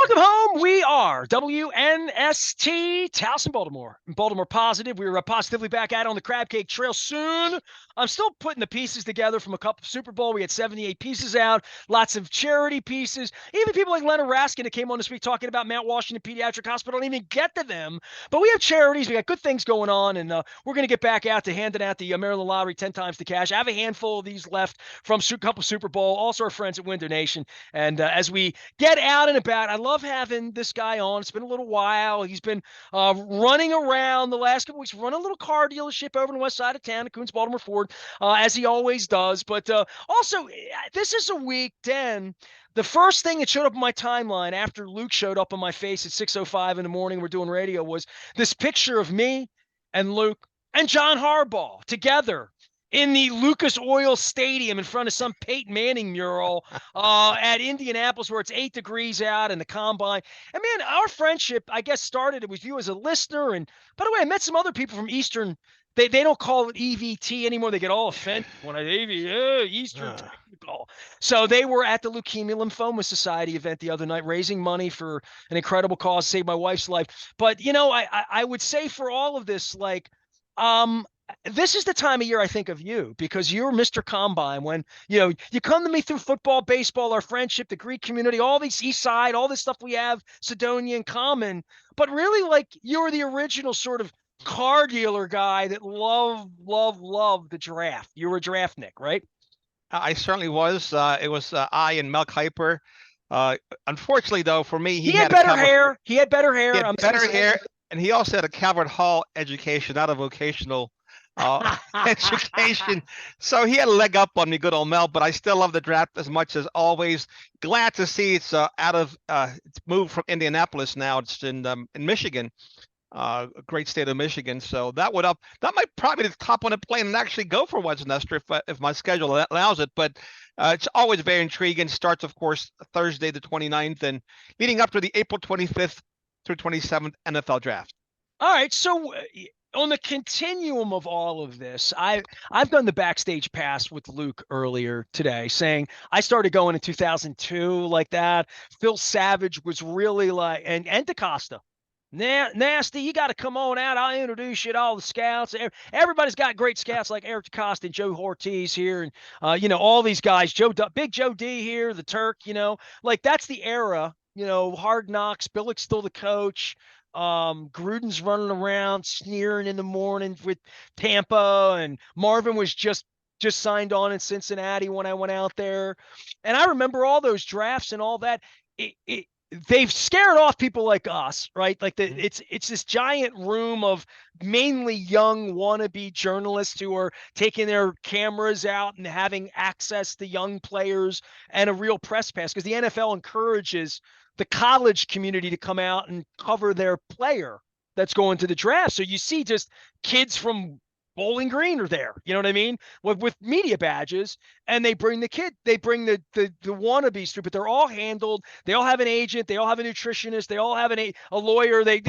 Welcome home. We are WNST, Towson, Baltimore. Baltimore Positive. We're positively back out on the Crab Cake Trail soon. I'm still putting the pieces together from a couple of Super Bowl. We had 78 pieces out, lots of charity pieces. Even people like Leonard Raskin that came on this week talking about Mount Washington Pediatric Hospital. I didn't even get to them. But we have charities. We got good things going on, and we're going to get back out to handing out the Maryland Lottery 10 times the cash. I have a handful of these left from a couple Super Bowl, also our friends at Winter Nation. And as we get out and about, I love having this guy on. It's been a little while. He's been running around the last couple weeks, running a little car dealership over on the west side of town at Coons Baltimore Ford, as he always does. But also, this is a week, Dan. The first thing that showed up on my timeline after Luke showed up on my face at 6:05 in the morning, we're doing radio, was this picture of me and Luke and John Harbaugh together in the Lucas Oil Stadium in front of some Peyton Manning mural at Indianapolis, where it's 8 degrees out in the combine. And man, our friendship, I guess, started with you as a listener. And by the way, I met some other people from Eastern. They don't call it EVT anymore. They get all offended when I Eastern Technical. So they were at the Leukemia Lymphoma Society event the other night, raising money for an incredible cause, saved my wife's life. But I would say for all of this, this is the time of year I think of you, because you're Mr. Combine. When you come to me through football, baseball, our friendship, the Greek community, all these East Side, all this stuff we have Sedonia in common. But really, you're the original sort of car dealer guy that loved the draft. You were a draftnik, right? I certainly was. It was I and Mel Kiper. Unfortunately, though, for me, he had better hair. He had better hair. He had better hair, and he also had a Calvert Hall education, not a vocational education. So he had a leg up on me, good old Mel. But I still love the draft as much as always. Glad to see it's it's moved from Indianapolis now. It's in Michigan. A great state of Michigan. So that might probably be the top one to play and actually go for once, Nestor, if my schedule allows it. But it's always very intriguing. Starts, of course, Thursday the 29th and leading up to the April 25th through 27th NFL draft. All right. So on the continuum of all of this, I've done the backstage pass with Luke earlier today, saying I started going in 2002 like that. Phil Savage was really and DeCosta. Nasty, you got to come on out. I'll introduce you to all the scouts. Everybody's got great scouts like Eric DeCosta and Joe Ortiz here, and all these guys. Big Joe D here, the Turk. That's the era. Hard Knocks. Billick's still the coach. Gruden's running around sneering in the morning with Tampa, and Marvin was just signed on in Cincinnati when I went out there, and I remember all those drafts and all that. They've scared off people like us, right? It's this giant room of mainly young wannabe journalists who are taking their cameras out and having access to young players and a real press pass, because the NFL encourages the college community to come out and cover their player that's going to the draft. So you see just kids from Bowling Green are there, you know what I mean? With media badges, and they bring the wannabes through, but they're all handled. They all have an agent. They all have a nutritionist. They all have a lawyer. They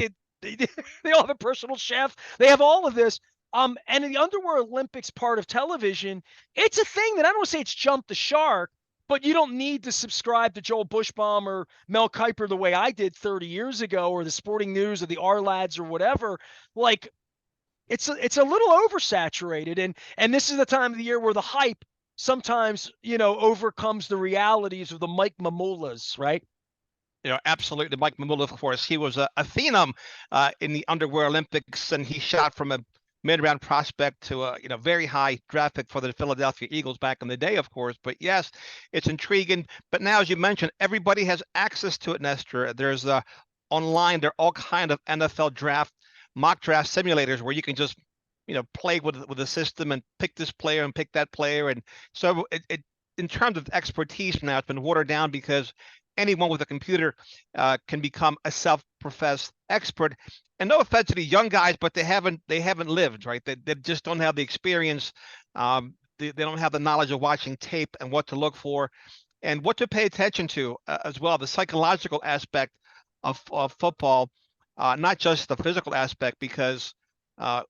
all have a personal chef. They have all of this. And in the Underwear Olympics part of television, it's a thing that I don't want to say it's jumped the shark, but you don't need to subscribe to Joel Bushbaum or Mel Kiper the way I did 30 years ago, or the Sporting News or the R-Lads or whatever. It's a little oversaturated, and this is the time of the year where the hype sometimes, overcomes the realities of the Mike Mamulas, right? Absolutely. Mike Mamula, of course, he was a phenom in the Underwear Olympics, and he shot from a mid-round prospect to a very high draft pick for the Philadelphia Eagles back in the day, of course. But yes, it's intriguing. But now, as you mentioned, everybody has access to it, Nestor. There's online, there are all kind of NFL draft mock draft simulators where you can just play with the system and pick this player and pick that player. And so it in terms of expertise now, it's been watered down, because anyone with a computer can become a self-professed expert. And no offense to the young guys, but they haven't lived, right? They just don't have the experience. They don't have the knowledge of watching tape and what to look for and what to pay attention to as well. The psychological aspect of football. Not just the physical aspect, because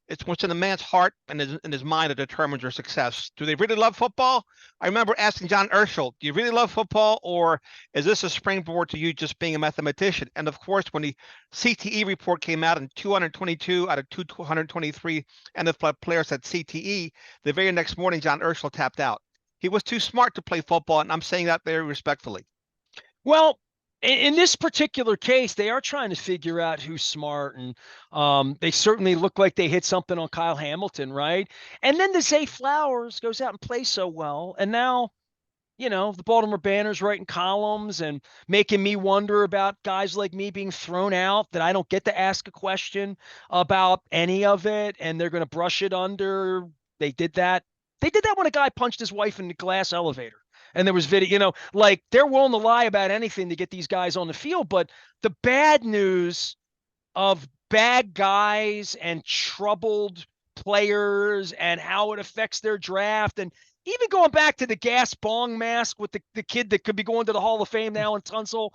It's what's in a man's heart and in his mind that determines their success. Do they really love football? I remember asking John Urschel, do you really love football, or is this a springboard to you just being a mathematician? And of course, when the CTE report came out and 222 out of 223 NFL players had CTE, the very next morning, John Urschel tapped out. He was too smart to play football, and I'm saying that very respectfully. Well, in this particular case, they are trying to figure out who's smart, and they certainly look like they hit something on Kyle Hamilton, right? And then the Zay Flowers goes out and plays so well, and now the Baltimore Banner's writing columns and making me wonder about guys like me being thrown out, that I don't get to ask a question about any of it, and they're going to brush it under. They did that. They did that when a guy punched his wife in the glass elevator. And there was video, like they're willing to lie about anything to get these guys on the field. But the bad news of bad guys and troubled players and how it affects their draft, and even going back to the gas bong mask with the kid that could be going to the Hall of Fame now in Tunsil.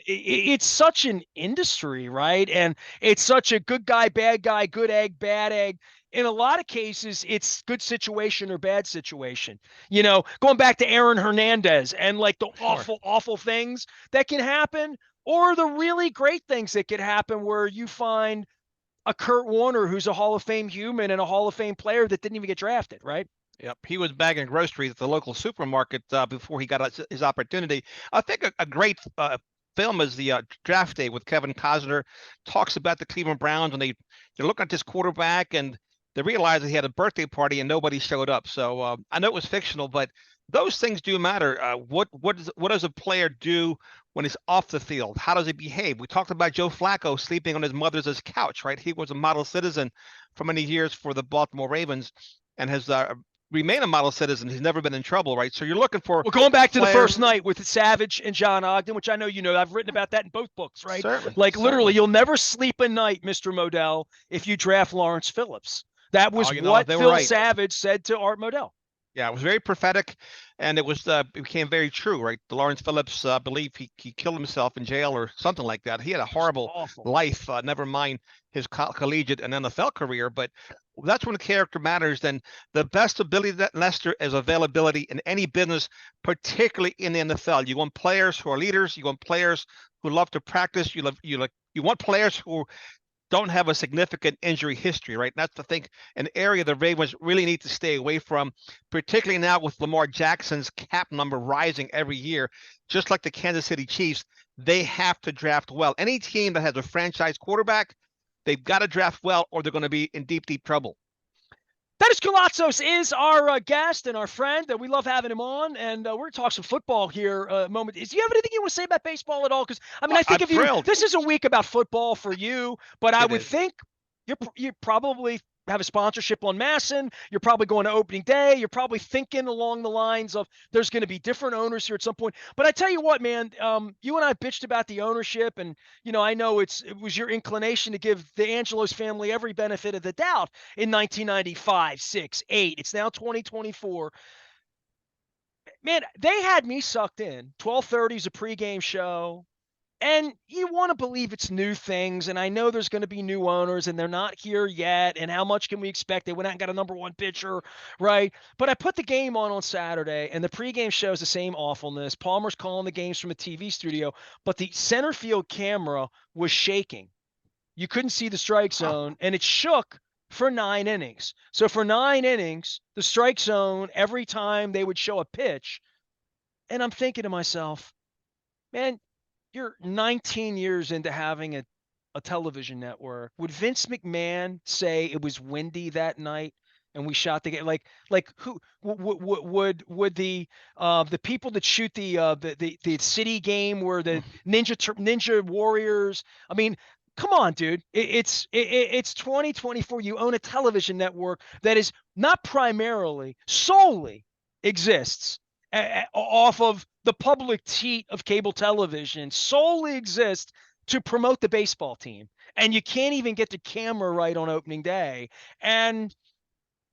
It's such an industry, right? And it's such a good guy, bad guy, good egg, bad egg. In a lot of cases, it's good situation or bad situation. Going back to Aaron Hernandez and like the awful, awful things that can happen, or the really great things that could happen where you find a Kurt Warner who's a Hall of Fame human and a Hall of Fame player that didn't even get drafted, right? Yep, he was bagging groceries at the local supermarket before he got his opportunity. I think a great film is the Draft Day with Kevin Costner. Talks about the Cleveland Browns, and they look at this quarterback and they realize that he had a birthday party and nobody showed up. So I know it was fictional, but those things do matter. What does a player do when he's off the field? How does he behave? We talked about Joe Flacco sleeping on his mother's couch, right? He was a model citizen for many years for the Baltimore Ravens and has remain a model citizen. He's never been in trouble, right? So you're looking for. Well, going back to the first night with Savage and John Ogden, which I know I've written about that in both books, right? Certainly, like literally, certainly. You'll never sleep a night, Mr. Modell, if you draft Lawrence Phillips. That was what Phil right. Savage said to Art Modell. Yeah, it was very prophetic, and it became very true, right? The Lawrence Phillips belief he killed himself in jail or something like that. He had a horrible life, never mind his collegiate and NFL career, but that's when the character matters. Then the best ability that Nestor is availability in any business, particularly in the NFL. You want players who are leaders. You want players who love to practice. You want players who don't have a significant injury history, right? That's the thing, an area the Ravens really need to stay away from, particularly now with Lamar Jackson's cap number rising every year, just like the Kansas City Chiefs. They have to draft well. Any team that has a franchise quarterback, they've got to draft well, or they're going to be in deep, deep trouble. Dennis Koulatsos is our guest and our friend, and we love having him on. And we're going to talk some football here a moment. Do you have anything you want to say about baseball at all? Because I think this is a week about football for you, but I would think you probably have a sponsorship on Masson. You're probably going to opening day. You're probably thinking along the lines of there's going to be different owners here at some point. But I tell you what, man, you and I bitched about the ownership, and I know it was your inclination to give the Angelos family every benefit of the doubt in 1995, 6, 8. It's now 2024. Man, they had me sucked in. 12:30 is a pregame show. And you want to believe it's new things, and I know there's going to be new owners, and they're not here yet, and how much can we expect? They went out and got a number one pitcher, right? But I put the game on Saturday, and the pregame shows the same awfulness. Palmer's calling the games from a TV studio, but the center field camera was shaking. You couldn't see the strike zone, and it shook for 9 innings. So for 9 innings, the strike zone, every time they would show a pitch, and I'm thinking to myself, man, you're 19 years into having a television network. Would Vince McMahon say it was windy that night and we shot the game? Like who would the people that shoot the city game where the Ninja Warriors? I mean, come on, dude. It's 2024. You own a television network that is not primarily, solely exists off of the public teat of cable television, solely exists to promote the baseball team. And you can't even get the camera right on opening day. And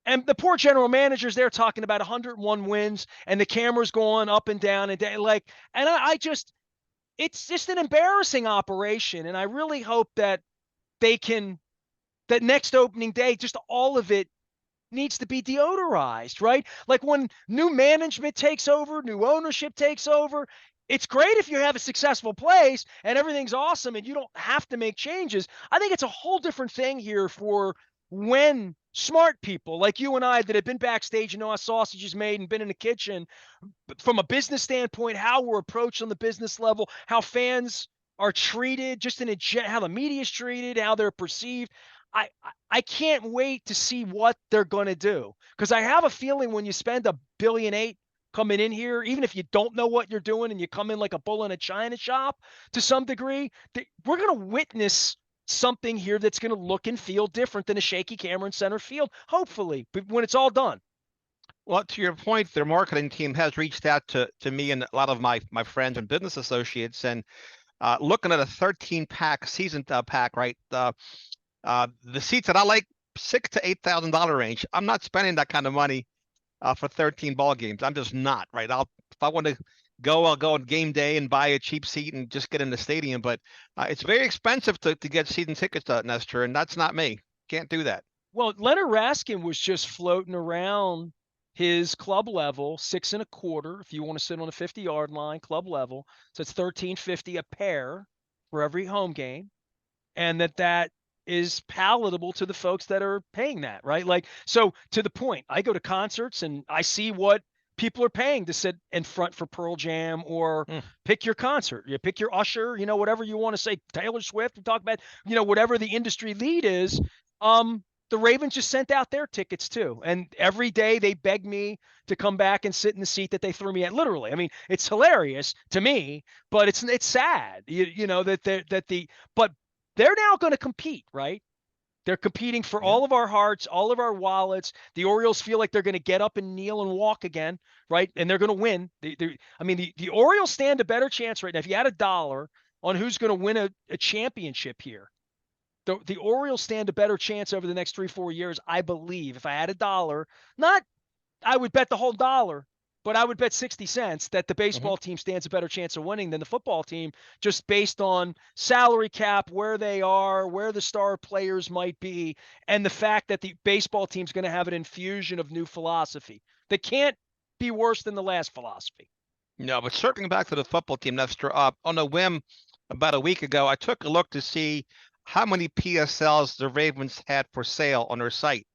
the poor general managers, they're talking about 101 wins and the camera's going up and down and I just, it's just an embarrassing operation. And I really hope that they can that next opening day, just all of it needs to be deodorized, right? Like when new management takes over, new ownership takes over, it's great if you have a successful place and everything's awesome and you don't have to make changes. I think it's a whole different thing here for when smart people like you and I that have been backstage and know how sausage is made and been in the kitchen, from a business standpoint, how we're approached on the business level, how fans are treated, just in a how the media is treated, how they're perceived. I can't wait to see what they're going to do, because I have a feeling when you spend $1.8 billion coming in here, even if you don't know what you're doing and you come in like a bull in a china shop to some degree, we're going to witness something here that's going to look and feel different than a shaky camera in center field, hopefully, but when it's all done. Well, to your point, their marketing team has reached out to me and a lot of my friends and business associates, and looking at a 13-pack season pack, right? The seats that I like, $6,000 to $8,000 range. I'm not spending that kind of money for 13 ball games. I'm just not, right? If I want to go, I'll go on game day and buy a cheap seat and just get in the stadium. But it's very expensive to get season tickets, Nestor, and that's not me. Can't do that. Well, Leonard Raskin was just floating around his club level, 6.25. If you want to sit on a 50-yard line, club level, so it's $13.50 a pair for every home game, and that is palatable to the folks that are paying that, right? Like, so to the point, I go to concerts and I see what people are paying to sit in front for Pearl Jam, or pick your concert. You pick your Usher, whatever you want to say, Taylor Swift. We talk about, whatever the industry lead is. The Ravens just sent out their tickets too. And every day they beg me to come back and sit in the seat that they threw me at. Literally. I mean, it's hilarious to me, but it's sad, but they're now going to compete, right? They're competing for all of our hearts, all of our wallets. The Orioles feel like they're going to get up and kneel and walk again, right? And they're going to win. The Orioles stand a better chance right now. If you had $1 on who's going to win a championship here, the Orioles stand a better chance over the next 3-4 years, I believe. If I had $1, not I would bet the whole dollar, but I would bet 60 cents that the baseball team stands a better chance of winning than the football team, just based on salary cap, where they are, where the star players might be, and the fact that the baseball team's going to have an infusion of new philosophy that can't be worse than the last philosophy. No, but circling back to the football team, Nestor, on a whim about a week ago, I took a look to see how many PSLs the Ravens had for sale on their site.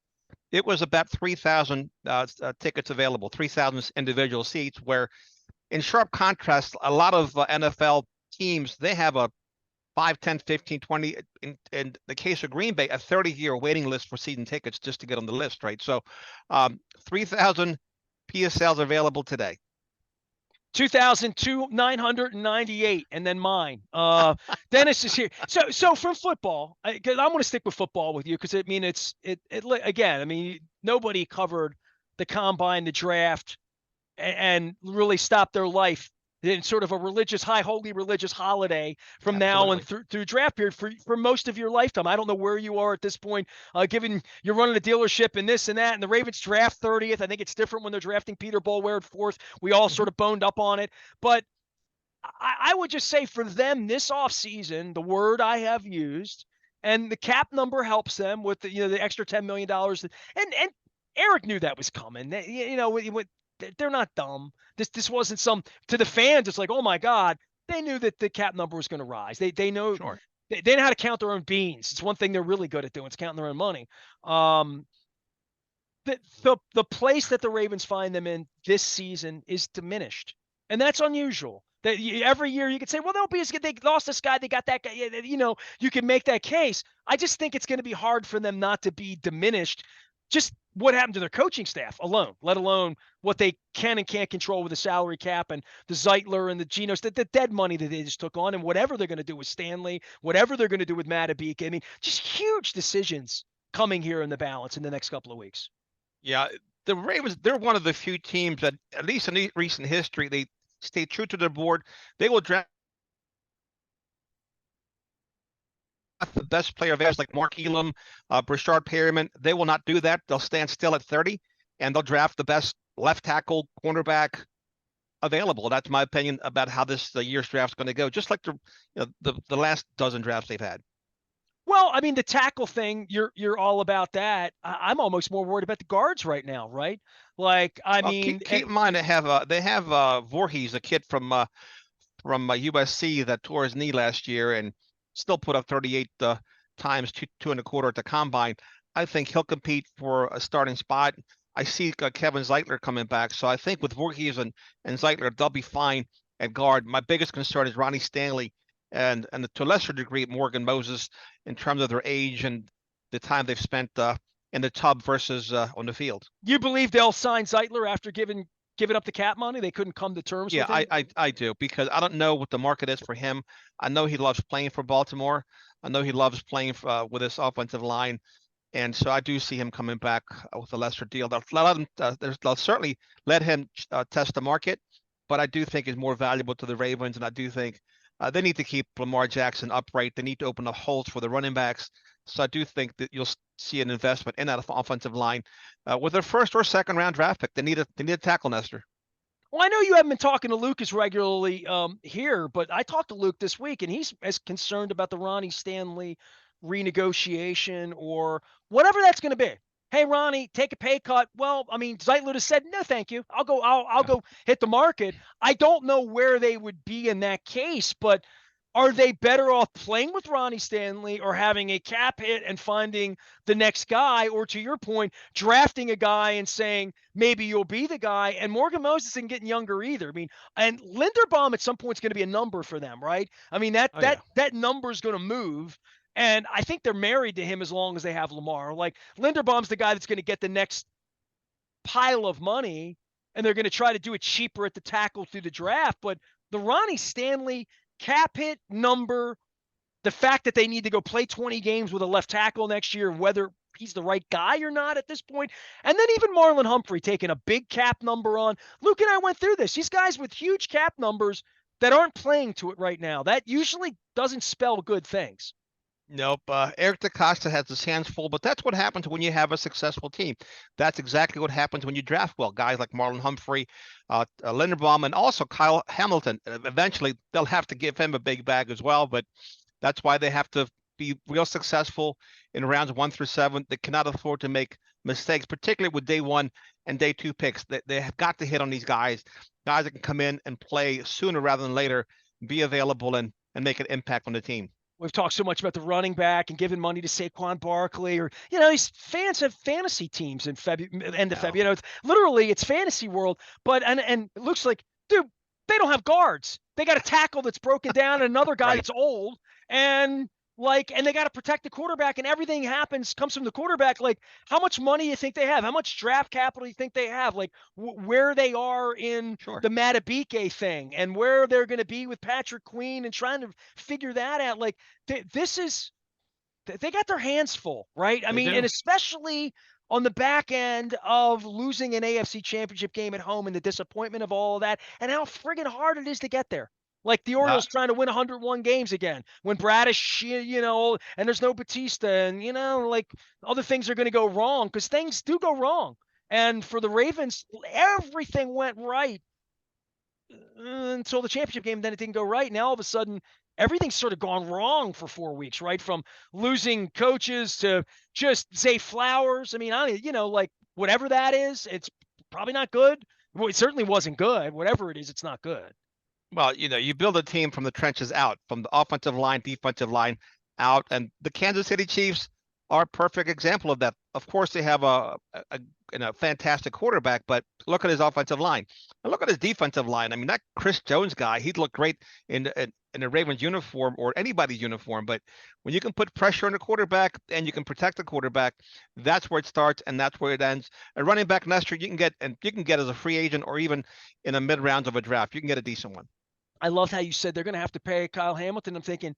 It was about 3,000 tickets available, 3,000 individual seats, where in sharp contrast, a lot of NFL teams, they have a 5, 10, 15, 20, in the case of Green Bay, a 30-year waiting list for season tickets just to get on the list, right? So 3,000 PSLs available today. 2,998, and then mine. Dennis is here. So from football, because I'm going to stick with football with you, because nobody covered the combine, the draft, and really stopped their life in sort of a holy religious holiday from now and through draft period for most of your lifetime. I don't know where you are at this point, given you're running a dealership and this and that, and the Ravens draft 30th. I think it's different when they're drafting Peter Boulware 4th. We all sort of boned up on it. But I would just say for them this offseason, the word I have used, and the cap number helps them with the extra $10 million. And Eric knew that was coming. They're not dumb. This wasn't to the fans. It's like, oh my God, they knew that the cap number was going to rise. They know, sure. They know how to count their own beans. It's one thing they're really good at doing. It's counting their own money. The place that the Ravens find them in this season is diminished, and that's unusual. That every year you could say, well, they'll be as good. They lost this guy. They got that guy. You can make that case. I just think it's going to be hard for them not to be diminished. Just what happened to their coaching staff alone, let alone what they can and can't control with the salary cap and the Zeitler and the Genos, the dead money that they just took on, and whatever they're going to do with Stanley, whatever they're going to do with Matabik. I mean, just huge decisions coming here in the balance in the next couple of weeks. Yeah, the Ravens, they're one of the few teams that, at least in recent history, they stay true to their board. They will draft the best player available, like Mark Elam, Brashard Perryman. They will not do that. They'll stand still at 30, and they'll draft the best left tackle, cornerback available. That's my opinion about how this year's draft is going to go, just like the last dozen drafts they've had. Well, I mean, the tackle thing, you're all about that. I'm almost more worried about the guards right now, right? Like, I Well, mean, keep in mind they have Voorhees, a kid from USC that tore his knee last year and still put up 38 times two and a quarter at the combine. I think he'll compete for a starting spot. I see Kevin Zeitler coming back, so I think with Voorhees and Zeitler, they'll be fine at guard. My biggest concern is Ronnie Stanley and to a lesser degree Morgan Moses in terms of their age and the time they've spent in the tub versus on the field. you believe they'll sign Zeitler after giving up the cap money? They couldn't come to terms Yeah, with him. I do because I don't know what the market is for him. I know he loves playing for Baltimore. I know he loves playing with this offensive line, and so I do see him coming back with a lesser deal. They'll certainly let him test the market, but I do think he's more valuable to the Ravens, and I do think they need to keep Lamar Jackson upright. They need to open up holes for the running backs. So I do think that you'll see an investment in that offensive line with a first or second round draft pick. They need a tackle, Nestor. Well, I know you haven't been talking to Lucas regularly here, but I talked to Luke this week, and he's as concerned about the Ronnie Stanley renegotiation or whatever that's going to be. Hey, Ronnie, take a pay cut. Well, I mean, Zeitler has said no, thank you. I'll Yeah. go hit the market. I don't know where they would be in that case, but are they better off playing with Ronnie Stanley or having a cap hit and finding the next guy, or to your point, drafting a guy and saying maybe you'll be the guy? And Morgan Moses isn't getting younger either. I mean, and Linderbaum at some point is going to be a number for them, right? I mean Oh yeah. that number is going to move. And I think they're married to him as long as they have Lamar. Like Linderbaum's the guy that's going to get the next pile of money, and they're going to try to do it cheaper at the tackle through the draft. But the Ronnie Stanley cap hit number, the fact that they need to go play 20 games with a left tackle next year, whether he's the right guy or not at this point. And then even Marlon Humphrey taking a big cap number on. Luke and I went through this. These guys with huge cap numbers that aren't playing to it right now. That usually doesn't spell good things. Nope. Eric DaCosta has his hands full, but that's what happens when you have a successful team. That's exactly what happens when you draft well. Guys like Marlon Humphrey, Linderbaum, and also Kyle Hamilton. Eventually, they'll have to give him a big bag as well, but that's why they have to be real successful in rounds 1 through 7. They cannot afford to make mistakes, particularly with day 1 and day 2 picks. They have got to hit on these guys that can come in and play sooner rather than later, be available and make an impact on the team. We've talked so much about the running back and giving money to Saquon Barkley, or these fans have fantasy teams in end of February. It's literally it's fantasy world. But and it looks like, dude, they don't have guards. They got a tackle that's broken down and another guy Right. that's old, and and they got to protect the quarterback, and everything comes from the quarterback. Like, how much money do you think they have? How much draft capital do you think they have? Like, where they are in Sure. the Matabike thing, and where they're going to be with Patrick Queen, and trying to figure that out. Like, this is they got their hands full, right? I They mean, and do. especially on the back end of losing an AFC championship game at home and the disappointment of all of that, and how friggin' hard it is to get there. Like the Uh, Orioles trying to win 101 games again when Bradish, and there's no Batista, and like other things are going to go wrong, because things do go wrong. And for the Ravens, everything went right until the championship game. Then it didn't go right. Now all of a sudden, everything's sort of gone wrong for 4 weeks, right? From losing coaches to just Zay Flowers. I mean, like whatever that is, it's probably not good. Well, it certainly wasn't good. Whatever it is, it's not good. well, you build a team from the trenches out, from the offensive line, defensive line out, and the Kansas City Chiefs are a perfect example of that. Of course, they have a fantastic quarterback, but look at his offensive line and look at his defensive line. I mean, that Chris Jones guy, he'd look great in a Ravens uniform or anybody's uniform, but when you can put pressure on the quarterback and you can protect the quarterback, that's where it starts and that's where it ends. A running back, Nestor, you can get as a free agent or even in the mid rounds of a draft, you can get a decent one. I loved how you said they're going to have to pay Kyle Hamilton. I'm thinking,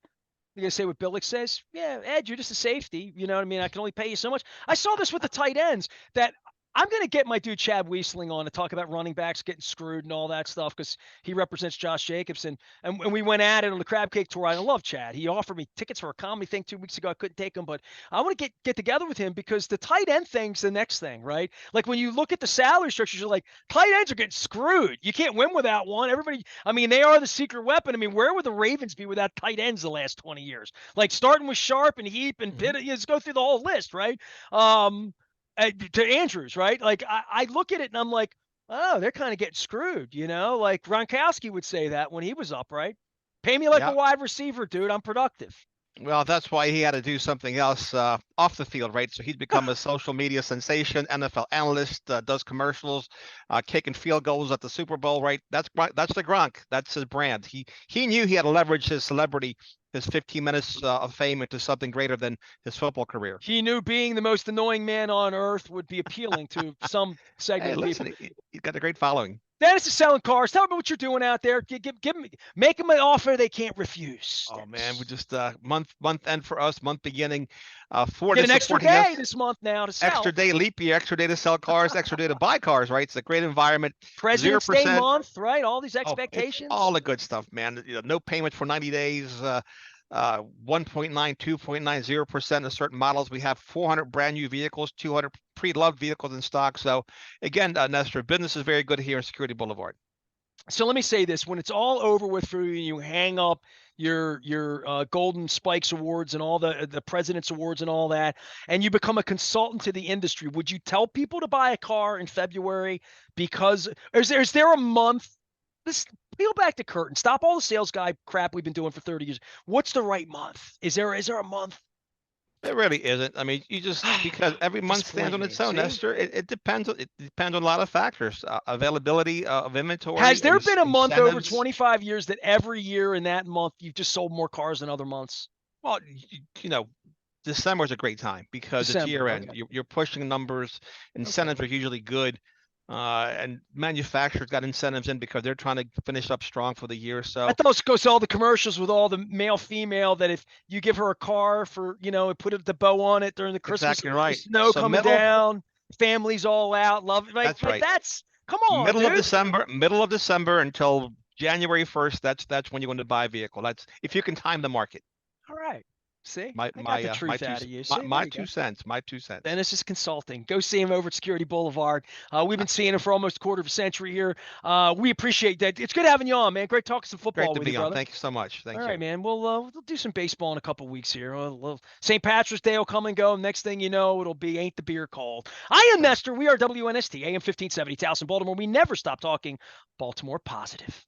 you're going to say what Billick says? Yeah, Ed, you're just a safety. You know what I mean? I can only pay you so much. I saw this with the tight ends, that I'm going to get my dude Chad Wiesling on to talk about running backs getting screwed and all that stuff because he represents Josh Jacobson. And we went at it on the Crab Cake Tour. I love Chad. He offered me tickets for a comedy thing 2 weeks ago. I couldn't take him, but I want to get together with him because the tight end thing's the next thing, right? Like when you look at the salary structures, you're like, tight ends are getting screwed. You can't win without one. Everybody, I mean, they are the secret weapon. I mean, where would the Ravens be without tight ends the last 20 years? Like starting with Sharp and Heap and Pitt, you just go through the whole list, right? To Andrews, right? Like I look at it and I'm like, oh, they're kind of getting screwed, you know? Like Gronkowski would say that when he was up, right? Pay me like a Yeah. wide receiver, dude. I'm productive. Well, that's why he had to do something else off the field, right? So he's become a social media sensation, NFL analyst, does commercials, kicking field goals at the Super Bowl, right? That's the Gronk. That's his brand. He knew he had to leverage his celebrity, his 15 minutes of fame into something greater than his football career. He knew being the most annoying man on earth would be appealing to some segment Hey, of people. listen, he's got a great following. Dennis is selling cars. Tell me what you're doing out there. Make them an offer they can't refuse. Oh man, we Dennis. just month end for us, month beginning. Get Ford is an extra supporting us. day this month now to Extra sell. day leap year, extra day to sell cars, extra day to buy cars, right? It's a great environment. President's Day 0%. month, right? All these Oh, it's expectations. all the good stuff, man. No payments for 90 days. 1.9, 2.90% of certain models. We have 400 brand new vehicles, 200 pre-loved vehicles in stock. So again, Nestor, business is very good here in Security Boulevard. So let me say this: when it's all over with for you, you hang up your Golden Spikes Awards and all the President's Awards and all that, and you become a consultant to the industry. Would you tell people to buy a car in February because is there a month? This peel back the curtain. Stop all the sales guy crap we've been doing for 30 years. What's the right month? Is there a month? It really isn't. I mean, you just because every month stands Disappoint on me. its own, See? Nestor. It depends. It depends on a lot of factors. Availability of Has inventory, there been a month over incentives. 25 years that every year in that month you've just sold more cars than other months? Well, December is a great time because it's year December. end. Okay. You're pushing numbers. Okay. Incentives are usually good. And manufacturers got incentives in because they're trying to finish up strong for the year. I So thought it goes to all the commercials with all the male female that if you give her a car for, and put the bow on it during the Christmas, exactly the right. snow So coming down, families all out, love it. Like, that's like right. that's come on, dude. Middle of December until January 1st. That's when you want to buy a vehicle. That's if you can time the market. All right. See, My I got the my my truth two out of you. See, there my you go. 2 cents. My 2 cents. Dennis is Consulting. Go see him over at Security Boulevard. We've been seeing him for almost a quarter of a century here. We appreciate that. It's good having you on, man. Great talking some Great football to with you, be on. brother. Thank you so much. All Thank right, you. man. We'll do some baseball in a couple weeks here. St. Patrick's Day will come and go. Next thing you know, it'll be Ain't the Beer Cold. I am Nestor. We are WNST, AM 1570, Towson, Baltimore. We never stop talking Baltimore positive.